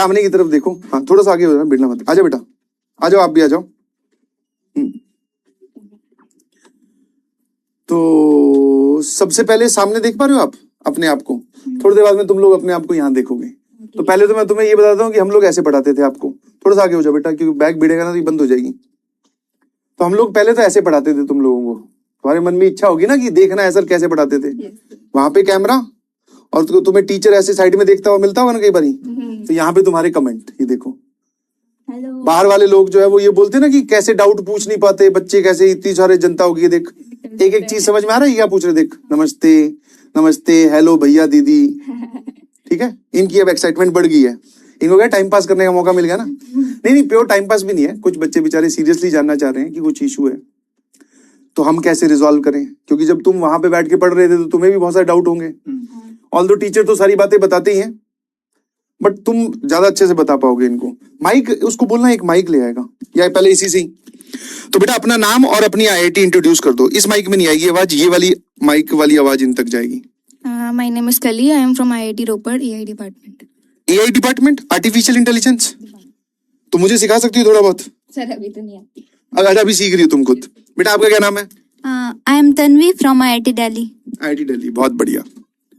सामने की तरफ देखो, हाँ थोड़ा सा आगे हो जाना, बिड़ना मत। आजा बेटा, आ जाओ, आप भी आ जाओ। तो सबसे पहले सामने देख पा रहे हो आप अपने आप को? थोड़ी देर बाद में तुम लोग अपने आप को यहाँ देखोगे। तो पहले तो मैं तुम्हें ये बताता हूँ कि हम लोग ऐसे पढ़ाते थे आपको। थोड़ा सा आगे हो जाओ बेटा, क्योंकि बैग भिड़ेगा ना तो ये बंद हो जाएगी। तो हम लोग पहले तो ऐसे पढ़ाते थे तुम लोगों को। तुम्हारे मन में इच्छा होगी ना कि देखना है सर कैसे पढ़ाते थे। वहां पे कैमरा, और तुम्हें टीचर ऐसे साइड में देखता हुआ मिलता होगा ना कई बारी। तो यहाँ पे तुम्हारे कमेंट, ये देखो। बाहर वाले लोग जो है वो ये बोलते ना कि कैसे डाउट पूछ नहीं पाते बच्चे, कैसे इतनी सारे जनता होगी। देख एक एक चीज समझ में आ रहा है क्या पूछ रहे? देख, नमस्ते नमस्ते, हेलो भैया दीदी, ठीक है। इनकी अब एक्साइटमेंट बढ़ गई है, इनको क्या टाइम पास करने का मौका मिल गया ना। नहीं नहीं, प्योर टाइम पास भी नहीं है। कुछ बच्चे बेचारे सीरियसली जानना चाह रहे हैं कि कुछ इशू है, तो हम कैसे रिजॉल्व करें। क्योंकि जब तुम वहां पे बैठ के पढ़ रहे थे तो तुम्हें भी बहुत सारे डाउट होंगे। ऑल्दो टीचर तो सारी बातें बताते ही हैं, बट तुम ज्यादा अच्छे से बता पाओगे इनको। माइक, उसको बोलना एक माइक ले आएगा, या पहले इसी से ही। तो बेटा अपना नाम और अपनी आईआईटी इंट्रोड्यूस कर दो। इस माइक में नहीं आएगी आवाज, ये वाली माइक वाली आवाज इन तक जाएगी। माय नेम इज कली, I am from IIT Ropar, AI department. AI department, artificial intelligence. तो मुझे सिखा सकती हो थोड़ा बहुत? सर अभी तो नहीं आती। अगर अभी सीख रही हो तुम खुद। बेटा आपका क्या नाम है? I am Tanvi from IIT Delhi. IIT Delhi, बहुत बढ़िया।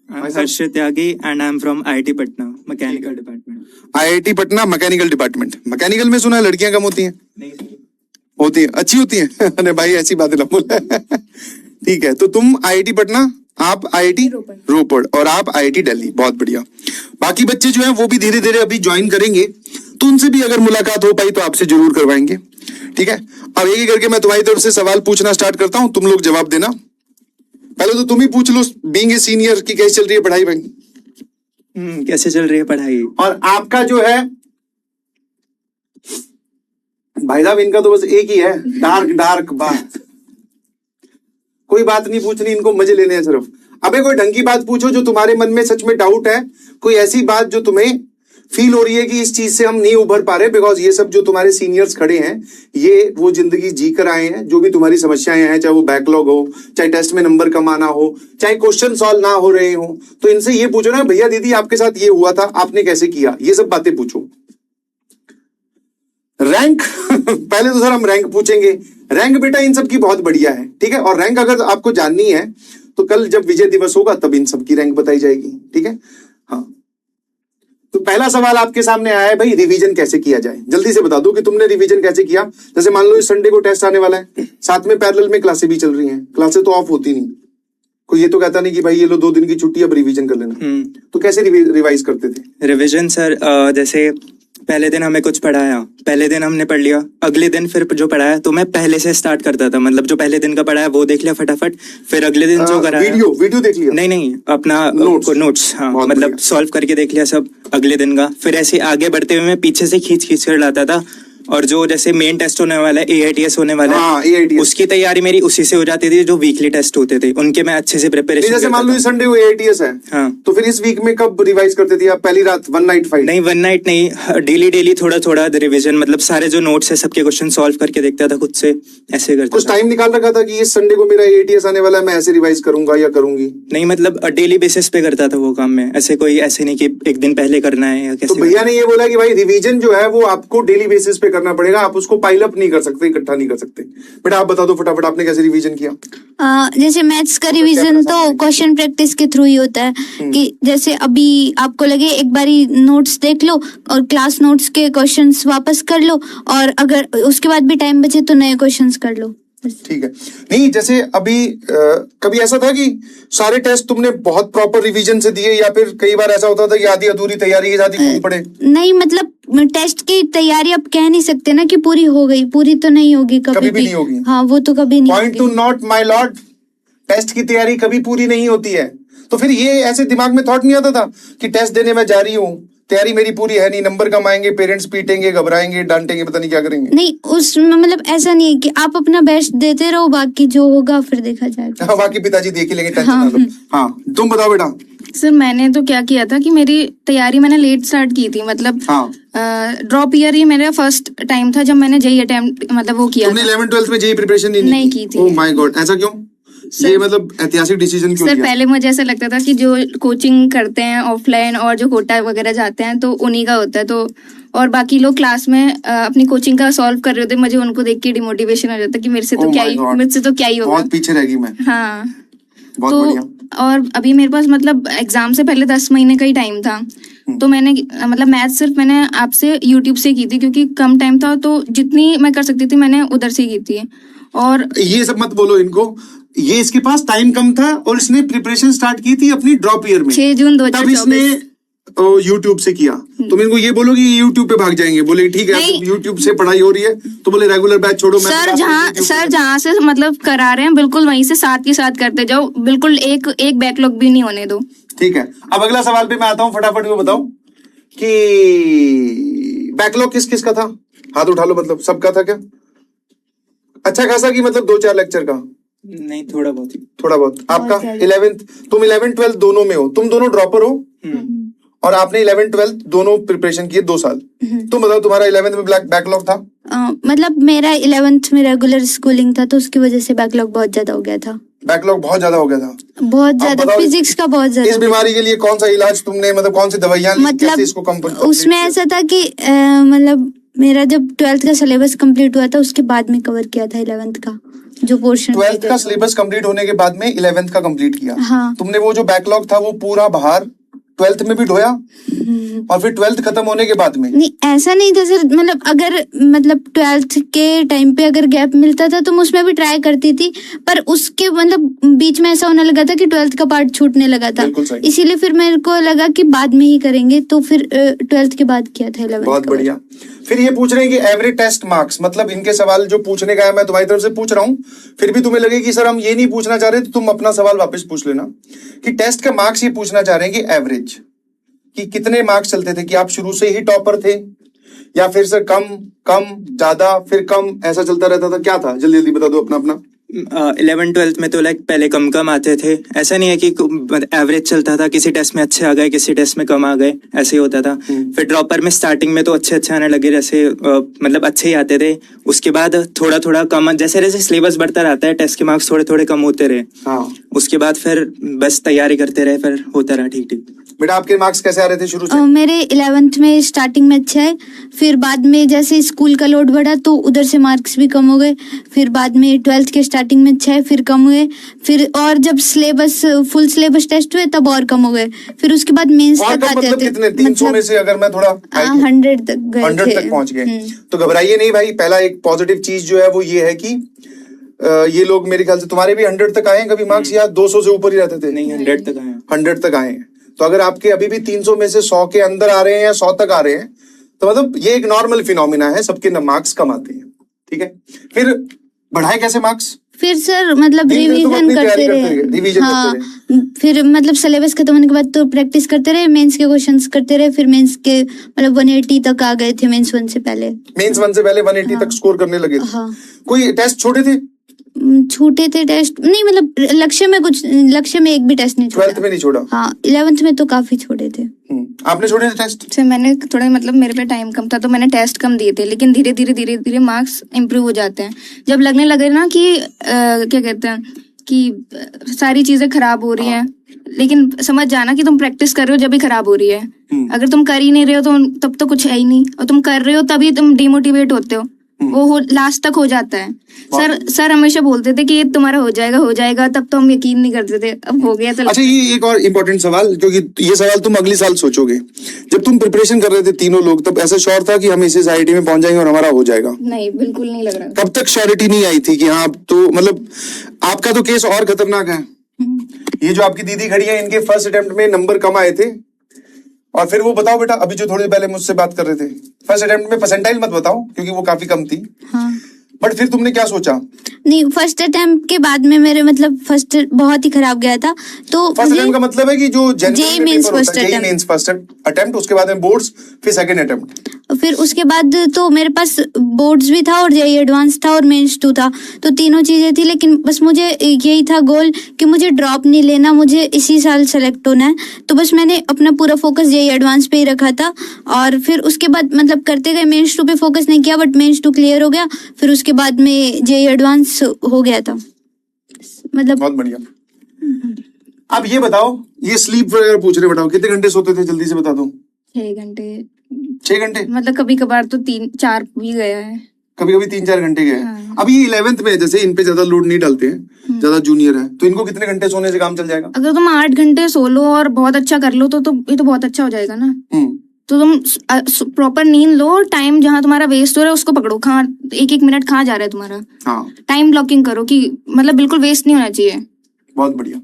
I'm Harshit Tyagi and I'm from IIT Patna, Mechanical Department. IIT Patna mechanical department. Mechanical में सुना है लड़कियां कम होती हैं? नहीं सर। होती है, अच्छी होती है। अरे भाई ऐसी बातें ना बोल। ठीक है, तो तुम आईआईटी पटना, आप आईआईटी रोपड़ और आप आईआईटी दिल्ली, बहुत बढ़िया। बाकी बच्चे जो हैं वो भी धीरे धीरे अभी ज्वाइन करेंगे, तो उनसे भी अगर मुलाकात हो पाई तो आपसे जरूर करवाएंगे, ठीक है। अब एक एक करके मैं तुम्हारी तरफ से सवाल पूछना स्टार्ट करता हूं, तुम लोग जवाब देना। पहले तो तुम ही पूछ लो, बीइंग ए सीनियर, की कैसे चल रही है पढ़ाई भाई? कैसे चल रही है पढ़ाई? और आपका जो है भाई साहब, इनका तो बस एक ही है, डार्क डार्क बात। कोई बात नहीं पूछनी, इनको मजे लेने हैं सिर्फ। अबे कोई ढंग की बात पूछो जो तुम्हारे मन में सच में डाउट है, कोई ऐसी बात जो तुम्हें फील हो रही है कि इस चीज से हम नहीं उभर पा रहे। बिकॉज ये सब जो तुम्हारे सीनियर्स खड़े हैं, ये वो जिंदगी जी कर आए हैं। जो भी तुम्हारी समस्याएं हैं, चाहे वो बैकलॉग हो, चाहे टेस्ट में नंबर कम आना हो, चाहे क्वेश्चन सॉल्व ना हो रहे हो, तो इनसे ये पूछो ना, भैया दीदी आपके साथ ये हुआ था, आपने कैसे किया, ये सब बातें पूछो। रैंक पहले तो सर हम रैंक पूछेंगे। रैंक बेटा इन सब की बहुत बढ़िया है, ठीक है। और रैंक अगर आपको जाननी है तो कल जब विजय दिवस होगा तब इन सब की रैंक बताई जाएगी, ठीक है। हाँ, तो पहला सवाल आपके सामने आया है भाई, रिवीजन कैसे किया जाए। जल्दी से बता दो कि तुमने रिवीजन कैसे किया। जैसे मान लो इस संडे को टेस्ट आने वाला है, साथ में पैरेलल में क्लासें भी चल रही हैं, क्लासें तो ऑफ होती नहीं। कोई ये तो कहता नहीं कि भाई ये लो 2 दिन की छुट्टी, अब रिवीजन कर लेना। तो कैसे रिवाइज करते थे? रिवीजन सर, जैसे पहले दिन हमें कुछ पढ़ाया, पहले दिन हमने पढ़ लिया, अगले दिन फिर जो पढ़ाया तो मैं पहले से स्टार्ट करता था। मतलब जो पहले दिन का पढ़ाया वो देख लिया फटाफट, फिर अगले दिन जो कराया वीडियो देख लिया? नहीं, अपना नोट्स, हाँ, मतलब सॉल्व करके देख लिया सब अगले दिन का। फिर ऐसे आगे बढ़ते हुए मैं पीछे से खींच कर लाता था। और जो जैसे मेन टेस्ट होने वाला है, AITS होने वाला है, उसकी तैयारी मेरी उसी से हो जाती थी। जो वीकली टेस्ट होते थे उनके मैं अच्छे से प्रिपरेशन। जैसे मान लो संडे को AITS है, हाँ, तो फिर इस वीक में कब रिवाइज करते थे आप? पहली रात 1 नाइट फाइट? नहीं, 1 नाइट नहीं, डेली थोड़ा रिवीजन। मतलब सारे जो नोट्स है सबके क्वेश्चन सॉल्व करके देखता था खुद से, ऐसे करता। कुछ टाइम निकाल रखा था कि इस संडे को मेरा AITS आने वाला है, मैं ऐसे रिवाइज करूंगा या करूंगी? नहीं, मतलब डेली बेसिस पे करता था वो काम में, ऐसे नहीं कि एक दिन पहले करना है या कैसे। तो भैया ने ये बोला कि भाई रिवीजन जो है वो आपको डेली बेसिस पे करना पड़ेगा, आप उसको पाइल अप नहीं कर सकते, इकट्ठा नहीं कर सकते। बेटा आप बता दो फटाफट, आपने कैसे रिवीजन किया? जैसे मैथ्स का रिवीजन तो क्वेश्चन प्रैक्टिस के थ्रू ही होता है। कि जैसे अभी आपको लगे एक बारी नोट्स देख लो और क्लास नोट्स के क्वेश्चंस वापस कर लो, और अगर उसके बाद भी टाइम बचे तो नए क्वेश्चंस कर लो। ठीक है। नहीं, जैसे अभी कभी ऐसा था कि सारे टेस्ट तुमने बहुत प्रॉपर रिवीजन से दिए, या फिर कई बार ऐसा होता था कि आधी अधूरी तैयारी के साथ ही कूद पड़े? नहीं, मतलब टेस्ट की तैयारी अब कह नहीं सकते ना कि पूरी हो गई, पूरी तो नहीं होगी कभी भी नहीं होगी। हाँ, वो तो कभी नहीं। Point to note my lord, test की तैयारी कभी पूरी नहीं होती है। तो फिर ये ऐसे दिमाग में थॉट नहीं आता था कि टेस्ट देने में जा रही हूँ, तैयारी मेरी पूरी है नहीं, नंबर कम आएंगे, पेरेंट्स पीटेंगे, घबराएंगे, डांटेंगे, पता नहीं क्या करेंगे? नहीं, उसमें मतलब ऐसा नहीं है कि आप अपना बेस्ट देते रहो, बाकी जो होगा फिर देखा जाएगा। हाँ, बाकी पिताजी देख ही लेंगे, टेंशन ना लो। हाँ, तुम बताओ बेटा। सर मैंने तो क्या किया था कि मेरी तैयारी मैंने लेट स्टार्ट की थी। मतलब ड्रॉप ईयर ही मेरा फर्स्ट टाइम था जब मैंने जेईई अटेम्प्ट मतलब वो किया। तुमने 11th 12th में जेईई प्रिपरेशन नहीं की थी। ओह माय गॉड, ऐसा क्यों? ये मतलब ऐतिहासिक डिसीजन क्यों सर लिया? पहले मुझे ऐसा लगता था कि जो कोचिंग करते हैं ऑफलाइन और जो कोटा वगैरह जाते हैं तो उन्हीं का होता है, तो और बाकी लोग क्लास में अपनी कोचिंग का सॉल्व कर रहे होते, मुझे उनको देख के डिमोटिवेशन हो जाता कि मेरे से तो Oh क्या my ही God. मेरे से तो क्या ही होगा। बहुत पीछे रह गई मैं। हाँ बहुत तो बढ़िया। और अभी मेरे पास मतलब एग्जाम से पहले 10 महीने का ही टाइम था, तो मैंने मतलब मैथ सिर्फ मैंने आपसे यूट्यूब से की थी क्योंकि कम टाइम था, तो जितनी मैं कर सकती थी मैंने उधर से की थी। और ये सब मत बोलो इनको, ये इसके पास टाइम कम था और इसने प्रिपरेशन स्टार्ट की थी अपनी ड्रॉप ईयर में, 6 जून तब इसने 2024। यूट्यूब से किया। तुम इनको ये बोलो कि यूट्यूब पे भाग जाएंगे, बोले ठीक है नहीं। यूट्यूब से पढ़ाई हो रही है तो बोले रेगुलर बैच छोड़ो। मैं सर YouTube पे जहाँ से मतलब करा रहे हैं बिल्कुल वहीं से साथ के साथ करते जाओ, बिल्कुल एक बैकलॉग भी नहीं होने दो। ठीक है। अब अगला सवाल पे मैं आता हूँ, फटाफट में बताओ कि बैकलॉग किस किस का था? हाथ उठा लो, मतलब सबका था क्या? अच्छा खासा कि मतलब 2-4 लेक्चर का? नहीं, थोड़ा बहुत ही। थोड़ा बहुत। आपका 11th, तुम 11th 12th दोनों में हो, तुम दोनों ड्रॉपर हो और आपने 11th 12th दोनों प्रिपरेशन किए 2 साल। तुम बताओ तुम्हारा 11th में बैकलॉग था? मतलब मेरा 11th में रेगुलर स्कूलिंग था तो उसकी वजह से बैकलॉग बहुत ज्यादा हो गया था। बैकलॉग बहुत ज्यादा हो गया था? बहुत ज्यादा, बताओ, फिजिक्स का बहुत ज्यादा। इस बीमारी के लिए कौन सा इलाज तुमने, मतलब कौन सी दवाइयां ली, मतलब कैसे इसको कंप्लीट उसमें ऐसा था कि मतलब मेरा जब 12th का सिलेबस कंप्लीट हुआ था उसके बाद में कवर किया था 11th का जो पोर्शन। 12th का सिलेबस कंप्लीट होने के बाद में 11th का कंप्लीट किया? हाँ। तुमने वो जो बैकलॉग था वो पूरा बाहर 12th में भी ढोया और फिर 12th खत्म होने के बाद में? नहीं, ऐसा नहीं था सर, मतलब अगर मतलब 12th के टाइम पे अगर गैप मिलता था तो मैं उसमें भी ट्राई करती थी, पर उसके मतलब बीच में ऐसा होने लगा था कि 12th का पार्ट छूटने लगा था, बिल्कुल सही। इसीलिए फिर मेरे को लगा कि बाद में ही करेंगे, तो फिर 12th के बाद किया था 11th बहुत का। बढ़िया। फिर ये पूछ रहे हैं कि एवरेज टेस्ट मार्क्स, मतलब इनके सवाल जो पूछने का है मैं तुम्हारी तरफ से पूछ रहा हूँ, फिर भी तुम्हें लगे कि सर हम ये नहीं पूछना चाह रहे तो तुम अपना सवाल वापस पूछ लेना कि टेस्ट का मार्क्स ये पूछना चाह रहे हैं कि एवरेज कि कितने मार्क्स चलते थे, कि आप शुरू से ही टॉपर थे या फिर सर कम कम ज्यादा फिर कम ऐसा चलता रहता था, क्या था? जल्दी जल्दी बता दो अपना अपना। 11th 12th में तो लाइक पहले कम कम आते थे, ऐसा नहीं है कि एवरेज चलता था, किसी टेस्ट में अच्छे आ गए किसी टेस्ट में कम आ गए, ऐसे ही होता था। फिर ड्रॉपर में स्टार्टिंग में तो अच्छे आने लगे, जैसे मतलब अच्छे ही आते थे, उसके बाद थोड़ा थोड़ा कम, जैसे जैसे सिलेबस बढ़ता रहता है टेस्ट के मार्क्स थोड़े थोड़े कम होते रहे। हाँ। उसके बाद फिर बस तैयारी करते रहे, फिर होता रहा ठीक ठीक। बेटा आपके मार्क्स कैसे आ रहे थे शुरू से? मेरे 11th में स्टार्टिंग में अच्छा है, फिर बाद में जैसे स्कूल का लोड बढ़ा तो उधर से मार्क्स भी कम हो गए, फिर बाद में 12th के स्टार्टिंग में अच्छा है फिर कम हुए, फिर और जब सिलेबस फुल सिलेबस टेस्ट हुए तब और कम हो गए, फिर उसके बाद मेंस तक आते मतलब थे। कितने? 300 में से अगर मैं थोड़ा 100 तक गए 100 तक पहुंच गए। तो घबराइए नहीं भाई, पहला एक पॉजिटिव चीज जो है वो ये है कि ये लोग मेरे ख्याल से तुम्हारे भी 100 तक आए हैं कभी मार्क्स, या 200 से ऊपर ही रहते थे? नहीं, 100 तक आए। 100 तक आए हैं। तो अगर आपके अभी भी 300 में से 100 के अंदर आ रहे हैं या 100 तक आ रहे हैं तो मतलब ये एक नॉर्मल फिनोमिना है, सबके मार्क्स कम आते हैं। ठीक है, फिर बढ़ाए कैसे मार्क्स? फिर सर मतलब दिन भर तुम रिवीजन अपनी करते तैयारी रहे। रिवीजन हाँ, करते फिर मतलब सिलेबस खत्म होने के बाद तो प्रैक्टिस करते रहे, मेंस के क्वेश्चंस करते रहे, फिर मेंस के मतलब 180 तक आ गए थे मेंस 1 से पहले। मेंस 1 से पहले 180 तक स्कोर करने लगे थे। हाँ। कोई टेस्ट छोटे थे? छूटे थे टेस्ट नहीं, मतलब लक्ष्य में एक भी टेस्ट नहीं छोड़ा। 12th में नहीं छोड़ा? हाँ, 11th में तो काफी छोड़े थे। आपने छोड़े थे टेस्ट? से मैंने थोड़ा मतलब मेरे पे टाइम कम था तो मैंने टेस्ट कम दिए थे, लेकिन धीरे धीरे मार्क्स इम्प्रूव हो जाते हैं जब लगने लगे ना कि क्या कहते हैं कि सारी चीजें खराब हो रही हैं, लेकिन समझ जाना कि तुम प्रैक्टिस कर रहे हो जब भी खराब हो रही है। अगर तुम कर ही नहीं रहे हो तो तब तो कुछ है ही नहीं, और तुम कर रहे हो तभी तुम डिमोटिवेट होते हो, वो लास्ट तक हो जाता है। सर हमेशा बोलते थे कि ये तुम्हारा हो जाएगा, तब तो हम यकीन नहीं करते थे, अब हो गया तो। अच्छा, ये एक और इम्पोर्टेंट सवाल, क्योंकि ये सवाल तुम अगले साल सोचोगे। जब तुम प्रिपरेशन कर रहे थे तीनों लोग, तब ऐसा श्योर था कि हम इस आईआईटी में पहुंच जाएंगे और हमारा हो जाएगा? नहीं, बिल्कुल नहीं लग रहा। तब तक श्योरिटी नहीं आई थी कि हाँ, तो मतलब आपका तो केस और खतरनाक है। ये जो आपकी दीदी खड़ी है, इनके फर्स्ट अटेम्प्ट में नंबर कम आए थे, और फिर वो बताओ बेटा, अभी जो थोड़ी पहले मुझसे बात कर रहे थे, फर्स्ट अटेम्प्ट में परसेंटाइल मत बताओ क्योंकि वो काफी कम थी। हाँ। बट फिर तुमने क्या सोचा? नहीं, फर्स्ट अटेम्प्ट के बाद में मेरे मतलब फर्स्ट बहुत ही खराब गया था, तो फर्स्ट अटेम्प्ट का मतलब है कि जो जेईई मेंस फर्स्ट अटेम्प्ट, उसके बाद में बोर्ड्स, फिर सेकंड अटेम्प्ट, फिर उसके बाद तो मेरे पास बोर्ड्स भी था और जेईई एडवांस था और मेंस 2 था, तो तीनों चीजें थी, लेकिन बस मुझे यही था गोल कि मुझे ड्रॉप नहीं लेना, मुझे इसी साल सेलेक्ट होना है, तो बस मैंने अपना पूरा फोकस जेईई एडवांस पे ही रखा था। और फिर उसके बाद मतलब करते गए, मेंस 2 पे फोकस नहीं किया, बट मेंस 2 क्लियर हो गया, फिर उसके बाद में जेईई एडवांस हो गया था। मतलब बहुत बढ़िया। अब ये बताओ, ये स्लीप वगैरह पूछ रहे, बताओ कितने घंटे सोते थे, जल्दी से बता दो। 6 घंटे। 6 घंटे, मतलब कभी कभार तो 3-4 भी गया है। कभी कभी 3-4 घंटे गए। हाँ। अब ये 11th में है, जैसे इन पे ज्यादा लोड नहीं डालते हैं, ज्यादा जूनियर है, तो इनको कितने घंटे सोने से काम चल जाएगा? अगर तुम 8 घंटे सो लो और बहुत अच्छा कर लो तो ये तो बहुत अच्छा हो जाएगा ना। तो तुम प्रॉपर नींद लो, टाइम जहाँ तुम्हारा वेस्ट हो रहा है उसको पकड़ो, कहाँ 1-1 मिनट कहाँ जा रहा है तुम्हारा। हाँ, टाइम ब्लॉकिंग करो कि मतलब बिल्कुल वेस्ट नहीं होना चाहिए। बहुत बढ़िया।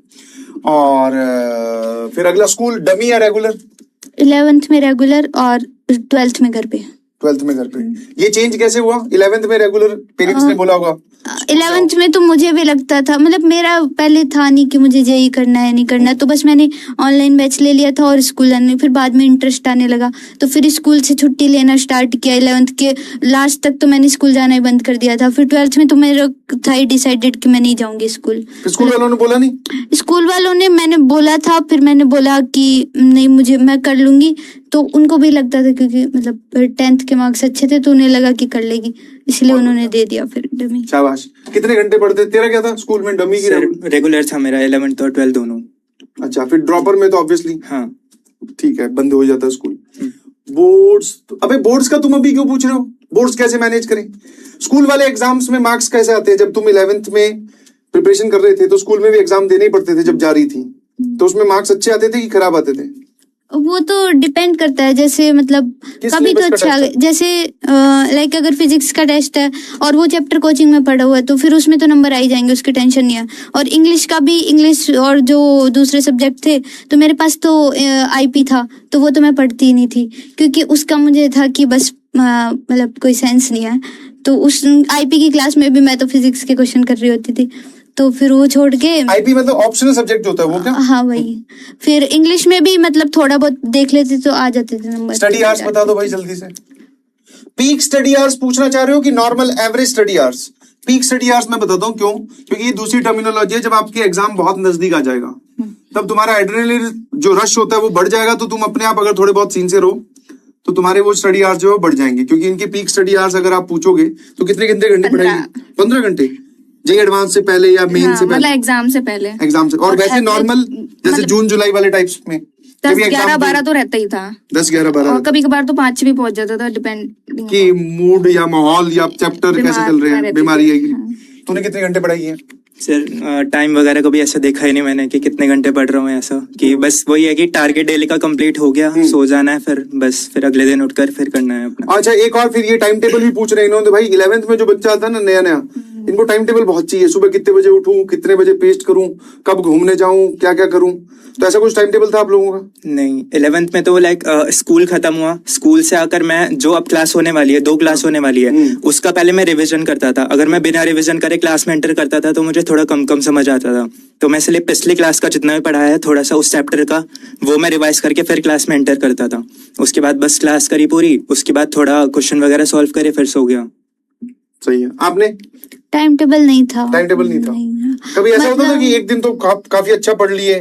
और फिर अगला, स्कूल डमी या रेगुलर? 11th में रेगुलर और 12th में घर पे। 12th में घर पे। ये चेंज कैसे हुआ? 11th में रेगुलर, पेरेंट्स ने बोला होगा? 11th में तो मुझे भी लगता था, मतलब मेरा पहले था नहीं कि मुझे जेई करना है नहीं करना, तो बस मैंने ऑनलाइन बैच ले लिया था और स्कूल आने, फिर बाद में इंटरेस्ट आने लगा तो फिर स्कूल से छुट्टी लेना स्टार्ट किया। 11th के लास्ट तक तो मैंने स्कूल जाना ही बंद कर दिया था। फिर 12th में तो मेरा था ही डिसाइडेड कि मैं नहीं जाऊंगी स्कूल। स्कूल वालों ने बोला नहीं? स्कूल वालों ने, मैंने बोला था, फिर मैंने बोला कि नहीं मुझे, मैं कर लूंगी, तो उनको भी लगता था क्योंकि मतलब 10th के मार्क्स अच्छे थे तो उन्हें लगा कि कर लेगी, इसलिए उन्होंने दे दिया फिर डमी। शाबाश। कितने घंटे पढ़ते? तेरा क्या था स्कूल में, डमी की रेगुलर? रेगुलर था मेरा 11th और 12th दोनों। अच्छा, फिर ड्रॉपर में तो ऑब्वियसली हाँ ठीक है, बंद हो जाता है स्कूल। बोर्ड्स, अबे बोर्ड्स का तुम अभी क्यों पूछ रहे हो? बोर्ड्स कैसे मैनेज करें? स्कूल वाले एग्जाम्स में मार्क्स कैसे आते हैं? जब तुम 11th में प्रिपरेशन कर रहे थे तो स्कूल में भी एग्जाम देने ही पड़ते थे जब जा रही थी, तो उसमें मार्क्स अच्छे आते थे कि खराब आते थे? वो तो डिपेंड करता है, जैसे मतलब किस कभी तो syllabus का अच्छा, test है? जैसे लाइक अगर फिजिक्स का टेस्ट है और वो चैप्टर कोचिंग में पढ़ा हुआ है तो फिर उसमें तो नंबर आ ही जाएंगे, उसकी टेंशन नहीं है। और इंग्लिश का भी, इंग्लिश और जो दूसरे सब्जेक्ट थे तो मेरे पास तो आईपी था, तो वो तो मैं पढ़ती ही नहीं थी क्योंकि उसका मुझे था कि बस मतलब कोई सेंस नहीं है। तो उस आईपी की क्लास में भी मैं तो फिजिक्स के क्वेश्चन कर रही होती थी, तो फिर वो छोड़ के। आईपी मतलब ऑप्शनल सब्जेक्ट होता है वो क्या? हाँ वही। फिर इंग्लिश में भी मतलब थोड़ा बहुत देख लेते तो आ जाते थे नंबर। स्टडी आवर्स बता दो भाई जल्दी से। पीक स्टडी आवर्स पूछना चाह रहे हो कि normal average study hours? Peak study hours मैं बताता हूँ क्यों, क्योंकि ये दूसरी टर्मिनोलॉजी है। जब आपके एग्जाम बहुत नजदीक आ जाएगा तब तुम्हारा एड्रेनलिन जो रश होता है वो बढ़ जाएगा, तो तुम अपने आप अगर थोड़े बहुत सिंसियर हो तो तुम्हारे वो स्टडी आवर्स जो है बढ़ जाएंगे। क्योंकि इनके पीक स्टडी आवर्स अगर आप पूछोगे तो कितने कितने घंटे पढ़ाएंगे? 15 घंटे जेई एडवांस से पहले या मेन से मतलब पहले? एग्जाम से पहले। एग्जाम से। और वैसे नॉर्मल जैसे जून जुलाई वाले टाइप्स में 10-11-12 तो रहता ही था। 10-11-12 और कभी कभार तो 5 भी पहुंच जाता था, डिपेंड कि मूड या माहौल या चैप्टर कैसे चल रहे हैं, बीमारी है कि नहीं। तूने कितने घंटे पढ़ाई है? सर टाइम वगैरह को भी ऐसा देखा ही नहीं मैंने कि कितने घंटे पढ़ रहा हूँ, ऐसा कि बस वही है कि टारगेट डेली का कंप्लीट हो गया, सो जाना है, फिर बस फिर अगले दिन उठकर फिर करना है अपना। अच्छा, एक और फिर ये टाइम टेबल भी पूछ रहे हैं इन्होंने भाई। 11th में जो बच्चा आता है ना नया नया, इनको टाइम टेबल बहुत चाहिए। सुबह कितने बजे उठूं, कितने बजे पेस्ट करूं, कब घूमने जाऊं, क्या क्या करूं, तो ऐसा कुछ टाइम टेबल था आप लोगों का? नहीं, 11th में तो लाइक स्कूल खत्म हुआ, स्कूल से आकर मैं जो अब क्लास होने वाली है, 2 क्लास होने वाली है, उसका पहले मैं रिवीजन करता था। अगर मैं बिना रिवीजन करे क्लास में एंटर करता था तो मुझे थोड़ा कम कम समझ आता था, तो मैं इसलिए पिछली क्लास का जितना भी पढ़ाया है थोड़ा सा उस चैप्टर का वो मैं रिवाइज करके फिर क्लास में एंटर करता था। उसके बाद बस क्लास करी पूरी, उसके बाद थोड़ा क्वेश्चन वगैरह सॉल्व करे, फिर सो गया। सही है। आपने? टाइम टेबल नहीं था। टाइम टेबल नहीं था। कभी ऐसा होता था कि एक दिन तो काफी अच्छा पढ़ लिए,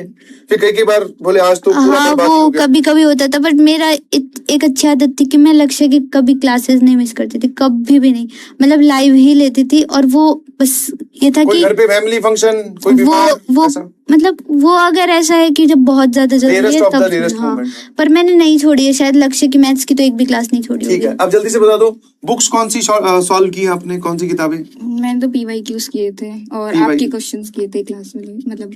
फिर कई बार बोले आज तो पूरा हाँ, बर्बाद ही वो हो गया? कभी कभी होता था, बट मेरा एक अच्छी आदत थी कि मैं लक्ष्य की कभी क्लासेस नहीं मिस करती थी, कभी भी नहीं, मतलब लाइव ही लेती थी। और वो बस ये था कोई कि घर पे फैमिली फंक्शन, कोई वो बीमार, वो ऐसा? मतलब वो अगर ऐसा है कि जब बहुत ज्यादा जरूरी Rarest है of the तब। rarest हाँ, moment. पर मैंने नहीं छोड़ी है, शायद लक्ष्य की मैथ्स की तो एक भी क्लास नहीं छोड़ी ठीक है। होगी। अब जल्दी से बता दो, बुक्स कौन सी सॉल्व की है आपने, कौन सी किताबें? मैंने तो PYQs किए थे और PYQ आपके क्वेश्चंस किए थे क्लास में, मतलब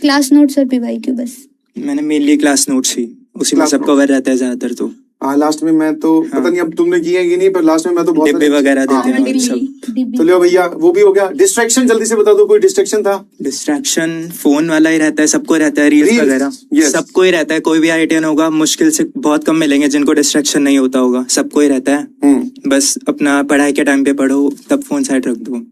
क्लास नोट्स और पीवाईक्यू बस। मैंने मेनली क्लास नोट्स ही, उसी में Class सब notes। कवर रहता है ज्यादातर। तो हाँ, लास्ट में मैं तो पता नहीं अब तुमने किया है कि नहीं, पर लास्ट में मैं तो बहुत डिब्बे सारे- वगैरह हाँ, देते हैं सब। तो लियो भैया, वो भी हो गया। डिस्ट्रैक्शन जल्दी से बता दो, कोई डिस्ट्रैक्शन था? डिस्ट्रैक्शन फोन वाला ही रहता है, सबको रहता है, रील्स Reels, वगैरह yes। सबको ही रहता है। कोई भी आईटीएन होगा, मुश्किल से बहुत कम मिलेंगे जिनको डिस्ट्रैक्शन नहीं होता होगा, सबको ही रहता है। बस अपना पढ़ाई के टाइम पे पढ़ो, तब फोन साइड रख दो।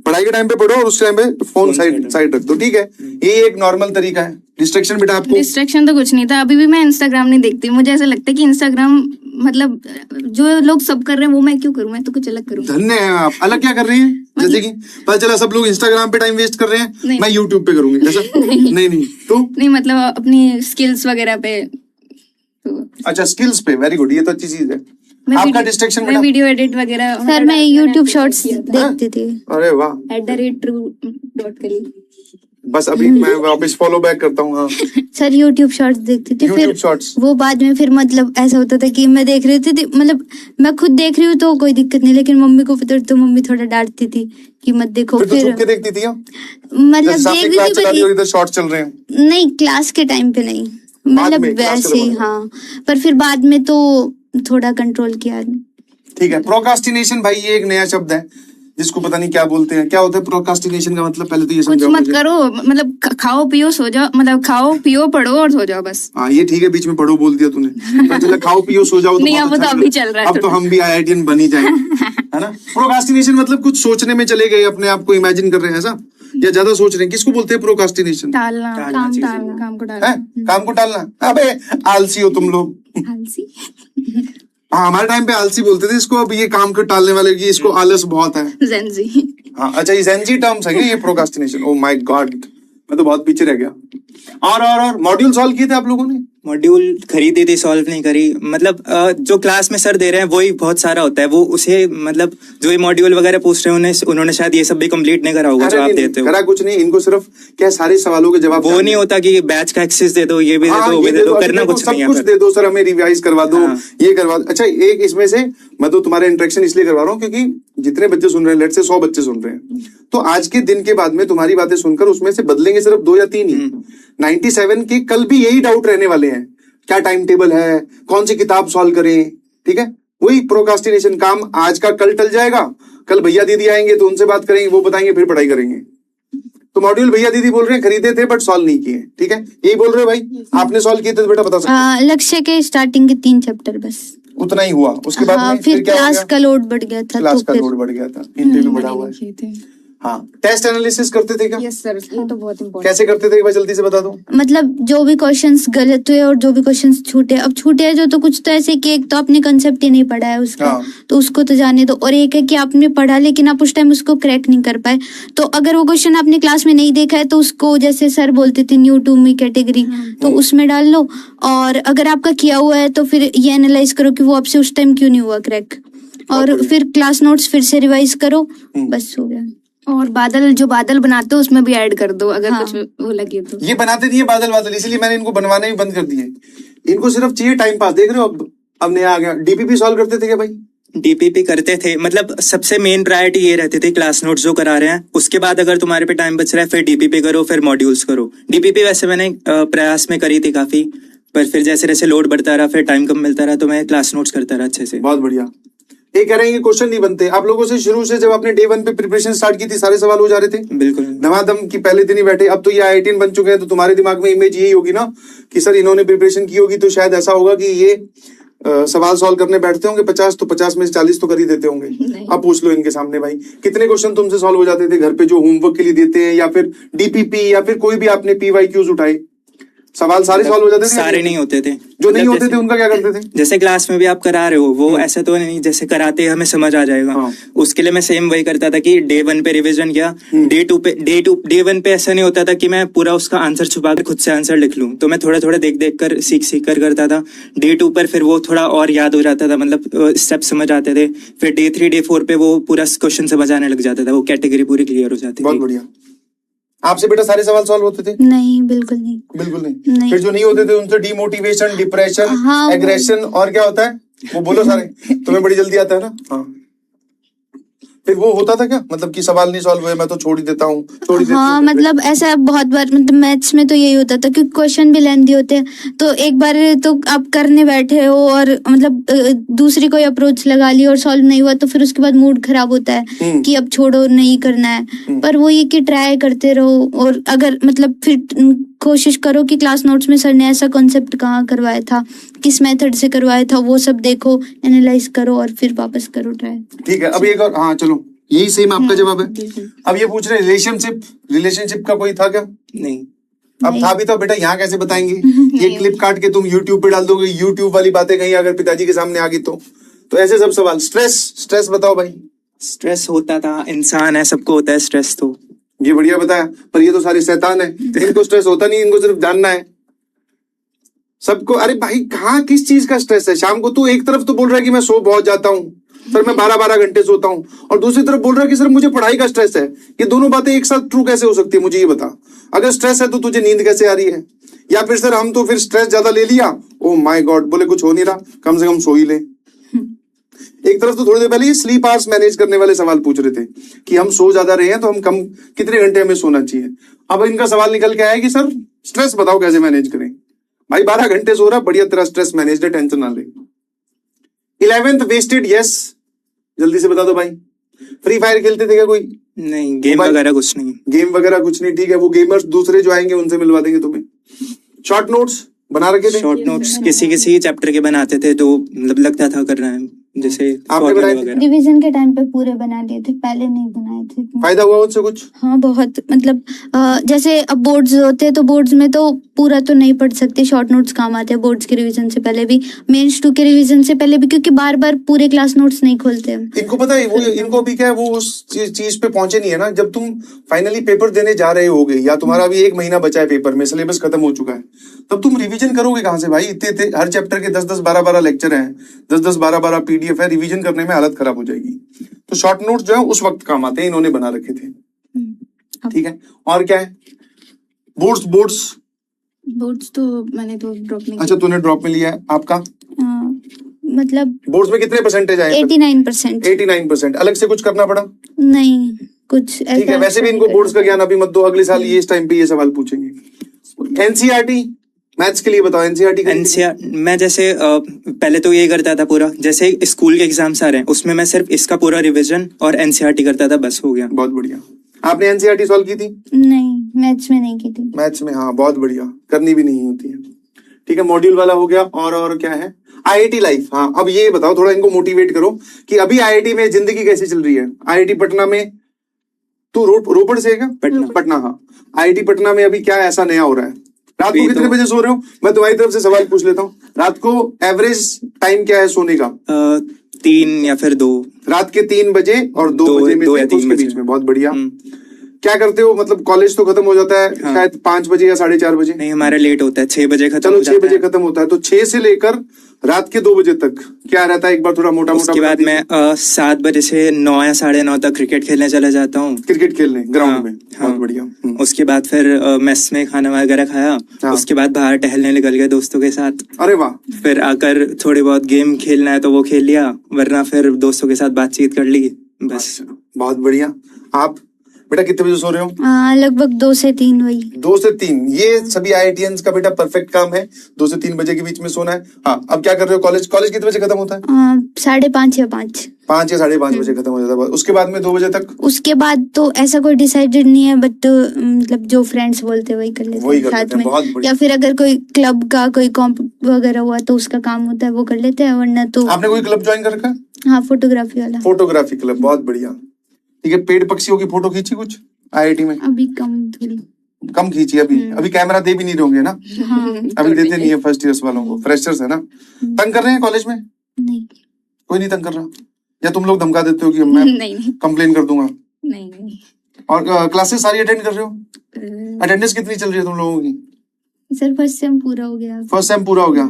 पढ़ाई के टाइम पे पढ़ो और उस टाइम पे फोन Phone साइड रख दो, ठीक है। ये एक नॉर्मल तरीका है। डिस्ट्रैक्शन बेटा आपको? डिस्ट्रैक्शन तो कुछ नहीं था। अभी भी मैं इंस्टाग्राम नहीं देखती, मुझे ऐसा लगता है कि इंस्टाग्राम मतलब जो लोग सब कर रहे हैं वो मैं क्यों करूं, मैं तो कुछ अलग करूं। धन्य है आप। अलग क्या कर रही हैं? जैसे कि पता चला सब लोग इंस्टाग्राम पे टाइम वेस्ट कर रहे हैं, नहीं। मैं यूट्यूब पे करूंगी ऐसा? नहीं तो नहीं, मतलब अपनी स्किल्स वगैरह पे तो अच्छा, स्किल्स पे, वेरी गुड, ये तो अच्छी चीज है। मैं आपका वीडियो- डिस्ट्रैक्शन मैं बेटा? वीडियो एडिट वगैरह सर मैं यूट्यूब शॉर्ट्स देखती थी। अरे वाह, @true नोट करी। बस अभी मैं वापस फॉलो बैक करता हूँ। हाँ, सर यूट्यूब शॉर्ट्स देखती थी, YouTube फिर शॉर्ट्स। वो बाद में फिर मतलब ऐसा होता था कि मैं देख रही थी, मतलब मैं खुद देख रही हूँ तो कोई दिक्कत नहीं, लेकिन मम्मी को पता तो मम्मी थोड़ा डांटती थी कि मत देखो। फिर तो फिर छुप के देखती थी। हाँ? मतलब जैसे सामने देख क्लास रही चला रही थी और इधर शॉर्ट चल रहे हैं। पर नहीं, क्लास के टाइम पे नहीं, मतलब में, क्लास वैसे के ही। बाद। हाँ, पर फिर बाद में तो थोड़ा कंट्रोल किया। ठीक है, प्रोक्रास्टिनेशन भाई ये एक नया शब्द है जिसको पता नहीं क्या बोलते हैं। क्या होता है प्रोक्रास्टिनेशन का मतलब? पहले तो ये कुछ समझाओ मत मुझे। करो, मतलब खाओ पियो सो जाओ, मतलब खाओ पियो पढ़ो और सो जाओ बस। हाँ ये ठीक है, बीच में पढ़ो बोल दिया तूने। तो चलो खाओ पियो सो जाओ तो नहीं, बहुत अब तो अच्छा अभी लगा। चल रहा है अब तो थोड़ा। हम भी IITian बन ही जाएंगे, है ना। प्रोक्रास्टिनेशन मतलब कुछ सोचने में चले गए, अपने आप को इमेजिन कर रहे हैं ऐसा, या ज्यादा सोच रहे हैं। किसको बोलते हैं प्रोक्रास्टिनेशन? टालना, काम चीजें टालना, काम को है टालना। काम को टालना। अबे आलसी हो तुम लोग। आलसी। हाँ हमारे टाइम पे आलसी बोलते थे इसको, अब ये काम को टालने वाले की इसको आलस बहुत है। जेंजी। हाँ अच्छा, ये जेंजी टर्म्स है ये प्रोक्रास्टिनेशन। ओह माय गॉड, मैं तो बहुत पीछे रह गया। और मॉड्यूल सॉल्व किए थे आप लोगों ने? मॉड्यूल खरीदी थी, सॉल्व नहीं करी। मतलब जो क्लास में सर दे रहे हैं वही बहुत सारा होता है, वो उसे मतलब जो ये मॉड्यूल वगैरह पूछ रहे हैं उन्होंने शायद ये सब भी कंप्लीट नहीं करा होगा जो आप देते हो। करा कुछ नहीं, इनको सिर्फ क्या सारे सवालों के जवाब वो नहीं होता कि बैच का एक्सेस दे दो, ये भी दे दो, वो भी दे दो, करना कुछ नहीं है। सब कुछ दे दो सर, हमें रिवाइज करवा दो, हाँ। ये करवा दो। अच्छा एक इसमें से मैं तो तुम्हारे इंटरेक्शन इसलिए करवा रहा हूँ क्योंकि जितने बच्चे सुन रहे हैं, लेट से 100 बच्चे सुन रहे हैं, तो आज के दिन के बाद में तुम्हारी बातें सुनकर उसमें से बदलेंगे सिर्फ 2 या 3 ही। 97 के कल भी यही डाउट रहने वाले हैं, क्या टाइम टेबल है, कौन सी किताब सॉल्व करें। ठीक है, वही प्रोक्रास्टिनेशन काम आज का कल टल जाएगा, कल भैया दीदी आएंगे तो उनसे बात करेंगे, वो बताएंगे, फिर पढ़ाई करेंगे। तो मॉड्यूल भैया दीदी बोल रहे हैं खरीदे थे बट सॉल्व नहीं किए। ठीक है, यही बोल रहे हो भाई? आपने सॉल्व किए थे तो बेटा बता सकते हो। लक्ष्य के स्टार्टिंग के 3 चैप्टर बस। उतना ही हुआ, उसके बाद हाँ, में फिर क्या हो क्लास गया? का लोड बढ़ गया था, क्लास तो का फिर लोड बढ़ गया था, इन पे भी बढ़ा हुआ है। हाँ, टेस्ट एनालिसिस करते थे क्या? यस सर, ये तो बहुत इम्पोर्टेंट। कैसे करते थे एक बार जल्दी से बता दो। मतलब जो भी क्वेश्चंस गलत हुए और जो भी क्वेश्चंस छूटे, अब छूटे हैं जो, तो कुछ तो ऐसे कि एक तो आपने कंसेप्ट ही नहीं पढ़ा है उसका, हाँ। तो उसको तो जाने दो, और एक है कि आपने पढ़ा लेकिन आप उस टाइम उसको क्रैक नहीं कर पाए, तो अगर वो क्वेश्चन आपने क्लास में नहीं देखा है तो उसको, जैसे सर बोलते थे न्यू टू मी कैटेगरी, तो उसमें डाल लो, और अगर आपका किया हुआ है तो फिर ये एनालाइज करो कि वो आपसे उस टाइम क्यों नहीं हुआ क्रैक, और फिर क्लास नोट्स फिर से रिवाइज करो, बस हो गया। और जो बादल बनाते हो उसमें भी ऐड कर दो अगर कुछ वो लगे तो। ये बनाते नहीं है बादल, इसीलिए मैंने इनको बनवाना ही बंद कर दिए। इनको सिर्फ चाहिए टाइम पास। देख रहे हो अब नया आ गया। डीपीपी सॉल्व करते थे क्या भाई? डीपीपी करते थे, मतलब सबसे मेन प्रायोरिटी ये रहती थी क्लास नोट्स जो करा रहे हैं, उसके बाद अगर तुम्हारे पे टाइम बच रहा है फिर डीपीपी करो, फिर मॉड्यूल्स करो। डीपीपी वैसे मैंने प्रयास में करी थी काफी, पर फिर जैसे जैसे लोड बढ़ता रहा, फिर टाइम कम मिलता रहा, तो मैं क्लास नोट्स करता रहा अच्छे से। बहुत बढ़िया। ये कह रहे हैं कि क्वेश्चन नहीं बनते आप लोगों से। शुरू से जब आपने डे 1 पे प्रिपरेशन स्टार्ट की थी सारे सवाल हो जा रहे थे बिल्कुल धमाधम की पहले दिन ही बैठे। अब तो ये IITian बन चुके हैं, तो तुम्हारे दिमाग में इमेज यही होगी ना कि सर इन्होंने प्रिपरेशन की होगी, तो शायद ऐसा होगा कि ये सवाल सॉल्व करने बैठते होंगे 50, तो 50 में से 40 तो कर ही देते होंगे। अब पूछ लो इनके सामने भाई, कितने क्वेश्चन तुमसे सॉल्व हो जाते थे घर पे जो होमवर्क के लिए देते हैं, या फिर डीपीपी, या फिर कोई भी आपने PYQs उठाए, सवाल सारे सॉल्व हो जाते थे? सारे नहीं होते थे। जो नहीं होते थे उनका क्या करते थे? जैसे क्लास में भी आप करा रहे हो वो ऐसा तो नहीं जैसे कराते हमें समझ आ जाएगा। हाँ। उसके लिए मैं सेम वही करता था कि डे 1 पे रिवीजन किया, डे 1 पे ऐसा नहीं होता था कि मैं पूरा उसका आंसर छुपा कर खुद से आंसर लिख लूं, तो मैं थोड़ा थोड़ा देख कर सीख कर करता था। डे 2 पर फिर वो थोड़ा और याद हो जाता था, मतलब स्टेप समझ आते थे। फिर डे 3 डे 4 पे वो पूरा क्वेश्चन समझ आने लग जाता था, वो कैटेगरी पूरी क्लियर हो जाती बहुत थी। बढ़िया। आपसे बेटा सारे सवाल सॉल्व होते थे? नहीं, बिल्कुल नहीं। बिल्कुल नहीं। नहीं। फिर जो नहीं होते थे उनसे डिमोटिवेशन, डिप्रेशन, हाँ, एग्रेशन, और क्या होता है वो बोलो सारे। तुम्हें बड़ी जल्दी आता है ना? हाँ। फिर वो होता था क्या, मतलब कि सवाल नहीं सॉल्व हुए मैं तो छोड़ ही देता हूँ, छोड़ ही देती हाँ, हूँ? मतलब ऐसा बहुत बार, मतलब मैथ्स में तो यही होता था कि क्वेश्चन भी लेंदी होते हैं, तो एक बार तो आप करने बैठे हो और मतलब दूसरी कोई अप्रोच लगा ली और सॉल्व नहीं हुआ, तो फिर उसके बाद मूड खराब होता है कि अब छोड़ो, नहीं करना है। पर वो ये कि ट्राई करते रहो, और अगर मतलब फिर कोशिश करो कि क्लास नोट्स में सर ने ऐसा कॉन्सेप्ट कहाँ करवाया था, किस मेथड से करवाया था, वो सब देखो, एनालाइज करो और फिर वापस करो ट्राई। ठीक है, अब एक और, हाँ चलो यही सेम आपका जवाब है। अब ये पूछ रहे रिलेशनशिप का कोई था क्या? नहीं। अब था भी तो बेटा यहाँ कैसे बताएंगे? ये क्लिप काट के तुम YouTube पे डाल दोगे, YouTube वाली बातें कहीं अगर पिताजी के सामने आ गई तो ऐसे सब सवाल। स्ट्रेस बताओ भाई। स्ट्रेस होता था, इंसान है, सबको होता है स्ट्रेस। तो ये बढ़िया बताया, पर ये तो सारे शैतान है, इनको स्ट्रेस होता नहीं, इनको सिर्फ जानना है सबको। अरे भाई कहाँ किस चीज का स्ट्रेस है? शाम को तू एक तरफ तो बोल रहा है कि मैं सो बहुत जाता हूँ, सर मैं 12-12 घंटे सोता हूँ, और दूसरी तरफ बोल रहा है कि सर मुझे पढ़ाई का स्ट्रेस है। ये दोनों बातें एक साथ ट्रू कैसे हो सकती है, मुझे ये बता। अगर स्ट्रेस है तो तुझे नींद कैसे आ रही है? या फिर सर हम तो फिर स्ट्रेस ज्यादा ले लिया, ओ माय गॉड, बोले कुछ हो नहीं रहा, कम से कम सो ही ले। एक तरफ तो थोड़ी देर पहले ये स्लीप आवर्स मैनेज करने वाले सवाल पूछ रहे थे कि हम सो ज्यादा रहे हैं तो हम कम कितने घंटे हमें सोना चाहिए। अब इनका सवाल निकल के आया कि सर स्ट्रेस बताओ कैसे मैनेज करें। भाई 12 घंटे सो रहा, बढ़िया तेरा स्ट्रेस मैनेज है, टेंशन ना ले। 11th वेस्टेड, यस, जल्दी से बता दो भाई। फ्री फायर खेलते थे क्या कोई? नहीं, गेम वगैरह कुछ नहीं। गेम वगैरह कुछ नहीं, ठीक है, वो गेमर्स दूसरे जो आएंगे उनसे मिलवा देंगे तुम्हें। शॉर्ट नोट्स बना रखे थे? शॉर्ट नोट्स किसी किसी चैप्टर के बनाते थे तो मतलब लगता था कर रहे हैं, जैसे आपने बनाए थे? वगैरह। रिवीजन के टाइम पे पूरे बना लिए थे, पहले नहीं बनाए थे। फायदा हुआ उससे कुछ? हाँ बहुत, मतलब जैसे अब बोर्ड्स होते हैं तो बोर्ड्स में तो पूरा तो नहीं पढ़ सकते, शॉर्ट नोट्स काम आते हैं बोर्ड्स के रिवीजन से पहले भी, मेंस 2 के रिवीजन से पहले भी, क्योंकि बार बार पूरे क्लास नोट्स नहीं खोलते हम। इनको पता है, वो इनको भी क्या है, वो उस चीज पे पहुंचे नहीं है ना। जब तुम फाइनली पेपर देने जा रहे होगे या तुम्हारा अभी 1 महीना बचा है पेपर में, सिलेबस खत्म हो चुका है, तब तुम रिवीजन करोगे कहाँ से भाई? इतने हर चैप्टर के 10-10, 12-12 लेक्चर हैं, 10-10, 12-12 पीडीएफ है, रिवीजन करने में हालत खराब हो जाएगी। तो शॉर्ट नोट्स जो है उस वक्त काम आते हैं, इन्होंने बना रखे थे। ठीक है, और क्या है? बोर्ड्स बोर्ड्स तो मैंने तो ड्रॉप नहीं अच्छा तूने ड्रॉप में लिया है। आपका मतलब बोर्ड्स में कितने परसेंटेज आए? 89%। 89%। अलग से कुछ करना पड़ा? नहीं, कुछ ठीक है, ऐसा वैसे भी इनको बोर्ड्स का ज्ञान अभी मत दो, अगले साल ये इस टाइम पे ये सवाल पूछेंगे। एनसीईआरटी मैथ्स के लिए बताओ, एनसीईआरटी मैं जैसे पहले तो ये करता था पूरा, जैसे स्कूल के एग्जाम्स आ रहे हैं उसमें मैं सिर्फ इसका पूरा रिवीजन और एनसीईआरटी करता था, बस हो गया। बहुत बढ़िया। आपने एनसीईआरटी सॉल्व की थी? नहीं, मैथ्स में नहीं की थी। मैथ्स में, हाँ बहुत बढ़िया, करनी भी नहीं होती है। ठीक है, मॉड्यूल वाला हो गया। और क्या है? IIT life. हाँ, अब ये बताओ, थोड़ा इनको मोटिवेट करो कि अभी आईआईटी में जिंदगी कैसी चल रही है। आईआईटी पटना में, तू रोपड़ से है क्या? पटना, हाँ। आईआईटी पटना में अभी क्या ऐसा नया हो रहा है? रात को कितने बजे सो रहे हो? मैं तुम्हारी तरफ से सवाल पूछ लेता हूँ, रात को एवरेज टाइम क्या है सोने का? 3 या फिर 2। रात के 3 बजे और 2 बजे में, 2 या 3 के बीच में। बहुत बढ़िया। क्या करते हो? मतलब कॉलेज तो खत्म हो जाता है शायद 5 बजे या 4:30 बजे? नहीं, हमारा लेट होता है, 6 बजे खत्म चलो हो जाता 6 बजे है। खत्म होता है, तो 6 से लेकर रात के 2 बजे तक क्या रहता है? एक बार थोड़ा मोटा उसके बाद मैं 7 बजे से 9 या 9:30 तक क्रिकेट खेलने चला जाता हूँ। क्रिकेट खेलने ग्राउंड में? हाँ। बहुत बढ़िया। उसके बाद फिर मेस में खाना वगैरह खाया। हाँ। उसके बाद बाहर टहलने निकल गए दोस्तों के साथ। अरे वाह। फिर आकर थोड़ी बहुत गेम खेलना है तो वो खेल लिया, वरना फिर दोस्तों के साथ बातचीत कर ली, बस। बहुत बढ़िया। आप बेटा कितने बजे सो रहे हो? लगभग 2 से 3 वही। 2 से 3, ये सभी आईआईटीएंस का बेटा परफेक्ट काम है, 2 से 3 बजे के बीच में सोना है। हाँ, अब क्या कर रहे हो? कॉलेज कितने बजे खत्म होता है? 5:30 या 5। 5 या 5:30 बजे खत्म हो जाता है। उसके बाद में 2 बजे तक? उसके बाद तो ऐसा कोई डिसाइडेड नहीं है, बट मतलब जो फ्रेंड्स बोलते हैं वही कर लेते हैं साथ में। बहुत बढ़िया। या फिर अगर कोई क्लब का कोई कॉम्प वगैरह हुआ तो उसका काम होता है, वो कर लेते हैं, वरना तो। आपने कोई क्लब ज्वाइन कर रखा है? हाँ, फोटोग्राफी वाला। फोटोग्राफी क्लब, बहुत बढ़िया। ठीक है, पेड़ पक्षियों की फोटो खींची कुछ आईआईटी में? अभी थोड़ी कम खींची अभी कैमरा दे भी नहीं रहोगे ना? अभी देते नहीं है फर्स्ट ईयर्स वालों को, फ्रेशर्स है ना। तंग कर रहे हैं कॉलेज में? नहीं, कोई नहीं तंग कर रहा? या तुम लोग धमका देते हो कि मैं नहीं कंप्लेन कर दूंगा? नहीं। और क्लासेस सारी अटेंड कर रहे हो? अटेंडेंस कितनी चल रही है तुम लोगों की? सर फर्स्ट सेम पूरा हो गया। फर्स्ट सेम पूरा हो गया।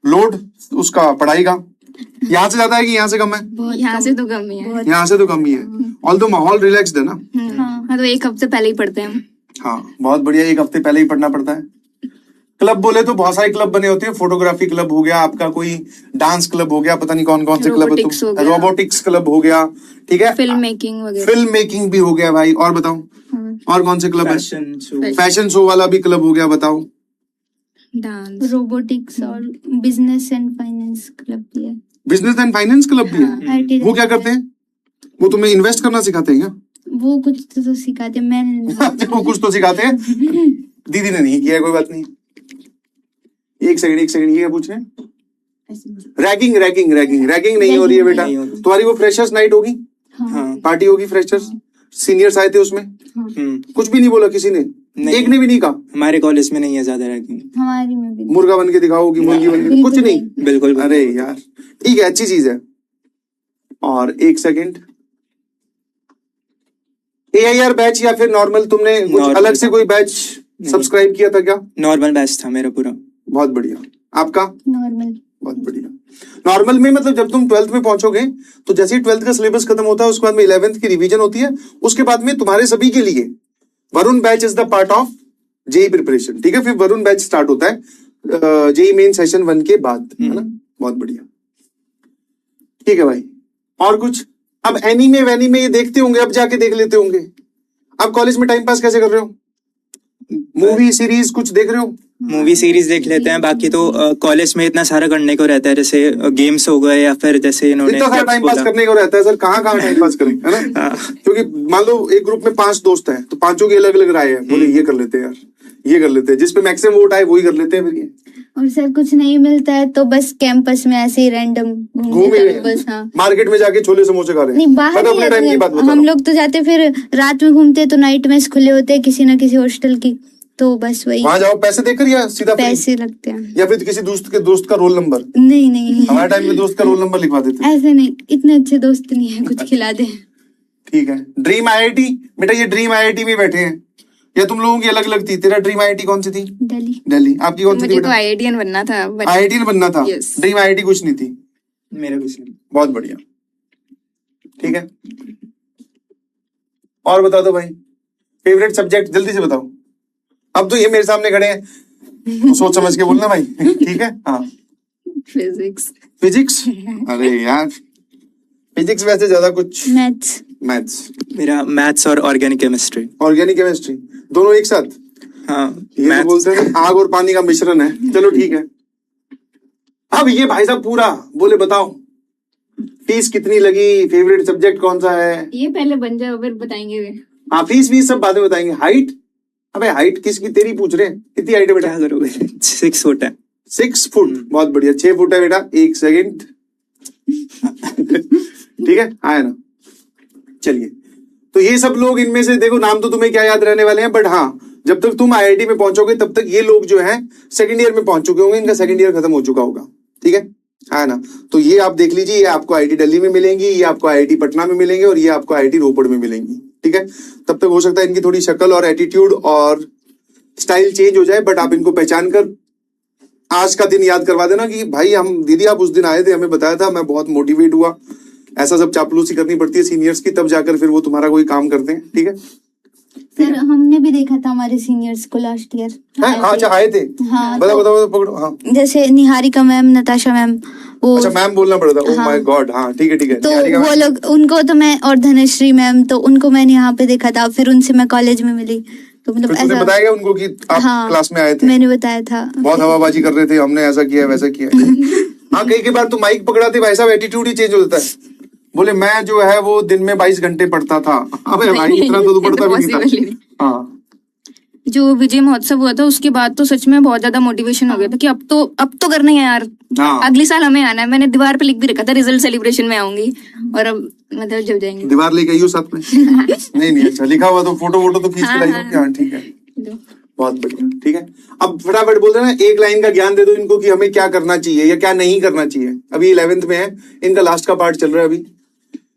लोड उसका पढ़ाई का यहाँ से ज्यादा है कि यहाँ से कम है? यहाँ से तो कम ही है। यहाँ से तो कम ही है। ऑल तो माहौल रिलैक्स्ड है ना? हाँ, तो 1 हफ्ते पहले ही पढ़ते हैं हम। हाँ, बहुत बढ़िया, 1 हफ्ते पहले ही पढ़ना पड़ता है। क्लब बोले तो बहुत सारे क्लब बने होते हैं। फोटोग्राफी क्लब हो गया आपका, कोई डांस क्लब हो गया, पता नहीं कौन कौन से क्लब है। रोबोटिक्स क्लब हो गया, ठीक है, फिल्म मेकिंग वगैरह। फिल्म मेकिंग भी हो गया भाई। और बताओ और कौन से क्लब है? फैशन शो वाला भी क्लब हो गया, बताओ। डांस, रोबोटिक्स और बिजनेस एंड फाइनेंस क्लब भी है। बिजनेस एंड फाइनेंस क्लब भी है? वो क्या करते हैं? वो तुम्हें इन्वेस्ट करना सिखाते हैं क्या? वो कुछ तो सिखाते हैं, मैंने वो कुछ तो सिखाते हैं। दीदी ने नहीं किया, कोई बात नहीं। एक सेकंड, ये क्या पूछ रहे हैं? रैगिंग नहीं हो रही है बेटा। तुम्हारी वो फ्रेशर्स नाइट होगी? हाँ। पार्टी होगी फ्रेशर्स, सीनियर्स आए थे उसमें? कुछ भी नहीं बोला किसी ने? एक ने भी नहीं कहा? हमारे कॉलेज में नहीं है ज्यादा रैगिंग। हमारी में भी मुर्गा बन के दिखाओ कि मुर्गी बन के, कुछ नहीं? बिल्कुल। अरे यार, ठीक है, अच्छी चीज है। और एक सेकंड, AIR बैच या फिर नॉर्मल, तुमने कुछ अलग से कोई बैच सब्सक्राइब किया था क्या? नॉर्मल बैच था मेरा पूरा। बहुत बढ़िया। आपका? नॉर्मल। बहुत बढ़िया। नॉर्मल में मतलब जब तुम 12th में पहुंचोगे तो जैसे ही 12th का सिलेबस खत्म होता है उसके बाद में 11th की रिवीजन होती है, उसके बाद में तुम्हारे सभी के लिए Varun batch is the part of JEE preparation, ठीक है। फिर वरुण बैच स्टार्ट होता है जेई मेन सेशन 1 के बाद, है ना। बहुत बढ़िया, ठीक है भाई। और कुछ? अब एनीमे वैनीमे ये देखते होंगे, अब जाके देख लेते होंगे। अब कॉलेज में टाइम पास कैसे कर रहे हो? मूवी सीरीज कुछ देख रहे हो? मूवी सीरीज देख लेते हैं, बाकी तो कॉलेज में इतना सारा करने को रहता है, जैसे गेम्स हो गए या फिर जैसे इन्होंने इतना सारा टाइम पास करने को रहता है सर, कहाँ टाइम पास करें, है ना। क्योंकि मान लो एक ग्रुप में 5 दोस्त हैं तो 5 की अलग अलग राय है, बोले ये कर लेते हैं यार, ये कर लेते हैं, जिसपे मैक्सिमम वोट आए वही कर लेते हैं फिर ये। और सर कुछ नहीं मिलता है तो बस कैंपस में ऐसे ही रैंडम घूमे बस। हाँ, मार्केट में जाके छोले समोसे खा रहे हैं। नहीं बाहर मैं तो अपने टाइम की बात ही बता हम रहा लोग तो जाते, फिर रात में घूमते तो नाइट में खुले होते हैं किसी न किसी हॉस्टल की, तो बस वही वहां जाओ पैसे देकर या सीधा फ्री? पैसे लगते हैं। या फिर किसी दोस्त का रोल नंबर? नहीं नहीं हमारे टाइम में दोस्त का रोल नंबर लिखवा देते। ऐसे नहीं, इतने अच्छे दोस्त नहीं है कुछ खिला दे। ठीक है। ड्रीम आईआईटी बेटा, ये ड्रीम आईआईटी में बैठे हैं या तुम लोगों की अलग अलग थी? तेरा ड्रीम आईआईटी कौन सी थी? दिल्ली। दिल्ली। आपकी कौन सी थी मुझे तो बेटा? आईआईटीएन बनना था। आईआईटी बनना था। Yes. ड्रीम आईआईटी कुछ नहीं थी। मेरा कुछ नहीं। बहुत बढ़िया, ठीक है। और बता दो भाई, फेवरेट सब्जेक्ट जल्दी से बताओ। अब तो ये मेरे सामने खड़े हैं तो सोच समझ के बोलना भाई, ठीक है। हाँ, फिजिक्स। फिजिक्स? अरे यार फिजिक्स वैसे ज्यादा कुछ। मैथ्स। मैथ्स। मेरा मैथ्स और ऑर्गेनिक केमिस्ट्री। ऑर्गेनिक केमिस्ट्री दोनों एक साथ? हाँ, ये तो बोलते हैं आग और पानी का मिश्रण है। चलो ठीक है। अब ये भाई साहब पूरा बोले बताओ फीस कितनी लगी, फेवरेट सब्जेक्ट कौन सा है? ये पहले बन जाओ फिर बताएंगे। हाँ, फीस सब बाद में बताएंगे। हाइट? अबे हाइट किसकी, तेरी पूछ रहे हैं। कितनी हाइट है बेटा? क्या करोगे? 6 फुट है। 6 फुट। बहुत बढ़िया। 6 फुट है बेटा। 1 सेकेंड। ठीक है, आया ना। चलिए, तो ये सब लोग, इनमें से देखो नाम तो तुम्हें क्या याद रहने वाले हैं, बट हाँ जब तक तुम आईआईटी में पहुंचोगे तब तक ये लोग जो हैं सेकंड ईयर में पहुंच चुके होंगे, इनका सेकंड ईयर खत्म हो चुका होगा। ठीक है, है ना। तो ये आप देख लीजिए, ये आपको आईआईटी दिल्ली में मिलेंगी, ये आपको आईआईटी पटना में मिलेंगे और ये आपको आईआईटी रोपड़ में मिलेंगी। ठीक है, तब तक हो सकता है इनकी थोड़ी शक्ल और एटीट्यूड और स्टाइल चेंज हो जाए, बट आप इनको पहचान कर आज का दिन याद करवा देना कि भाई हम दीदी आप उस दिन आए थे, हमें बताया था, मैं बहुत मोटिवेट हुआ। ऐसा सब चापलूसी करनी पड़ती है सीनियर्स की, तब जाकर फिर वो तुम्हारा कोई काम करते हैं। ठीक है सर हमने भी देखा था हमारे सीनियर्स को लास्ट ईयर। हाँ, अच्छा आए थे। हाँ, बताओ पकड़ो। हाँ, जैसे निहारिका मैम, नताशा मैम, वो अच्छा मैम बोलना पड़ता। Oh my God. हाँ ठीक है तो निहारिका वो मैम। लोग, उनको तो मैं, और धनश्री मैम, तो उनको मैंने यहाँ पे देखा था, फिर उनसे मैं कॉलेज में मिली, तो मतलब फिर तुमने ऐसा। बताया उनको कि आप हाँ, क्लास में आए थे? मैंने बताया था। बहुत हवाबाजी कर रहे थे, हमने ऐसा किया वैसा किया। हाँ, कई बार तो माइक पकड़ाते भाई साहब एटीट्यूड ही चेंज हो जाता है। बोले मैं जो है वो दिन में 22 घंटे पढ़ता था। अबे भाई इतना तो पढ़ता भी नहीं था। हाँ, जो विजय महोत्सव हुआ था उसके बाद तो सच में बहुत ज्यादा मोटिवेशन हो गया था कि अब तो करना ही है यार। हाँ। अगले साल हमें आना है। मैंने दीवार पे लिख भी रखा था रिजल्ट सेलिब्रेशन में आऊंगी, और अब मतलब जब जाएंगे। दीवार लेके आइयो साथ में। नहीं अच्छा लिखा हुआ तो फोटो तो खींच के लाइयो। हाँ ठीक है, बहुत बढ़िया। ठीक है, अब फटाफट बोल देना, एक लाइन का ज्ञान दे दो इनको कि हमें क्या करना चाहिए या क्या नहीं करना चाहिए। अभी 11th में है, इनका लास्ट का पार्ट चल रहा है अभी,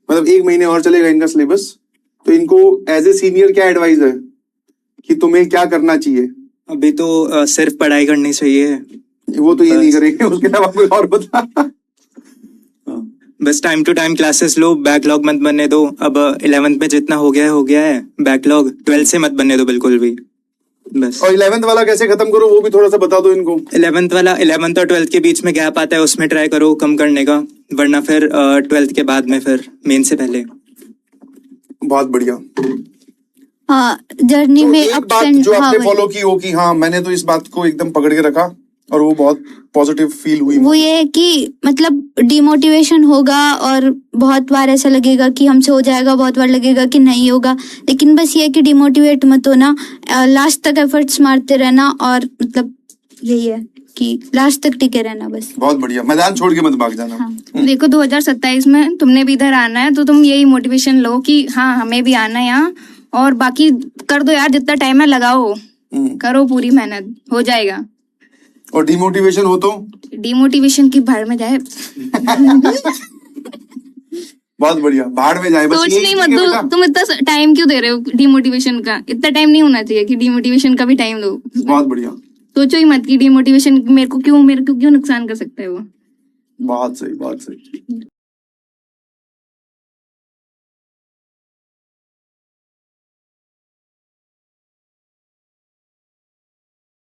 मतलब 1 महीने और चलेगा इनका सिलेबस। तो इनको एज ए सीनियर क्या एडवाइस है कि तुम्हें क्या करना चाहिए? अभी तो सिर्फ पढ़ाई करनी चाहिए। वो तो ये नहीं करेंगे, उसके अलावा कोई और बता। बस टाइम टू टाइम क्लासेस लो, बैकलॉग मत बनने दो। अब 11th में जितना हो गया है बैकलॉग, 12th से मत बनने दो बिल्कुल भी। बस। और 11th वाला कैसे खत्म करो वो भी थोड़ा सा बता दो इनको। 11th और 12th के बीच में गैप आता है, उसमें ट्राई करो कम करने का, वरना फिर 12th के बाद में फिर मेन से पहले। बहुत बढ़िया। हाँ, जर्नी तो में एक ups बात and- जो हाँ, आपने वही। फॉलो की हो कि हाँ मैंने तो इस बात को एकदम पकड़ के रखा और वो बहुत पॉजिटिव फील हुई। वो ये है कि मतलब डिमोटिवेशन होगा और बहुत बार ऐसा लगेगा कि हमसे हो जाएगा, बहुत बार लगेगा कि नहीं होगा, लेकिन बस ये है कि डिमोटिवेट मत होना, लास्ट तक एफर्ट्स मारते रहना, और मतलब यही है कि लास्ट तक टिके रहना बस। बहुत बढ़िया, मैदान छोड़ के मत भाग जाना। हाँ। देखो 2027 में तुमने भी इधर आना है, तो तुम यही मोटिवेशन लो कि हाँ हमें भी आना है यहाँ, और बाकी कर दो यार, जितना टाइम है लगाओ, करो पूरी मेहनत, हो जाएगा। और डिमोटिवेशन हो तो डिमोटिवेशन की भाड़ में जाए। बहुत बढ़िया, भाड़ में जाए बस। सोच यही नहीं ठीक मत है दो, बेटा। तुम इतना टाइम क्यों दे रहे हो डिमोटिवेशन का? इतना टाइम नहीं होना चाहिए कि डिमोटिवेशन का भी टाइम दो। बहुत बढ़िया। सोचो ही मत कि डिमोटिवेशन मेरे को क्यों नुकसान कर सकता है वो। बहुत सही बहुत सही।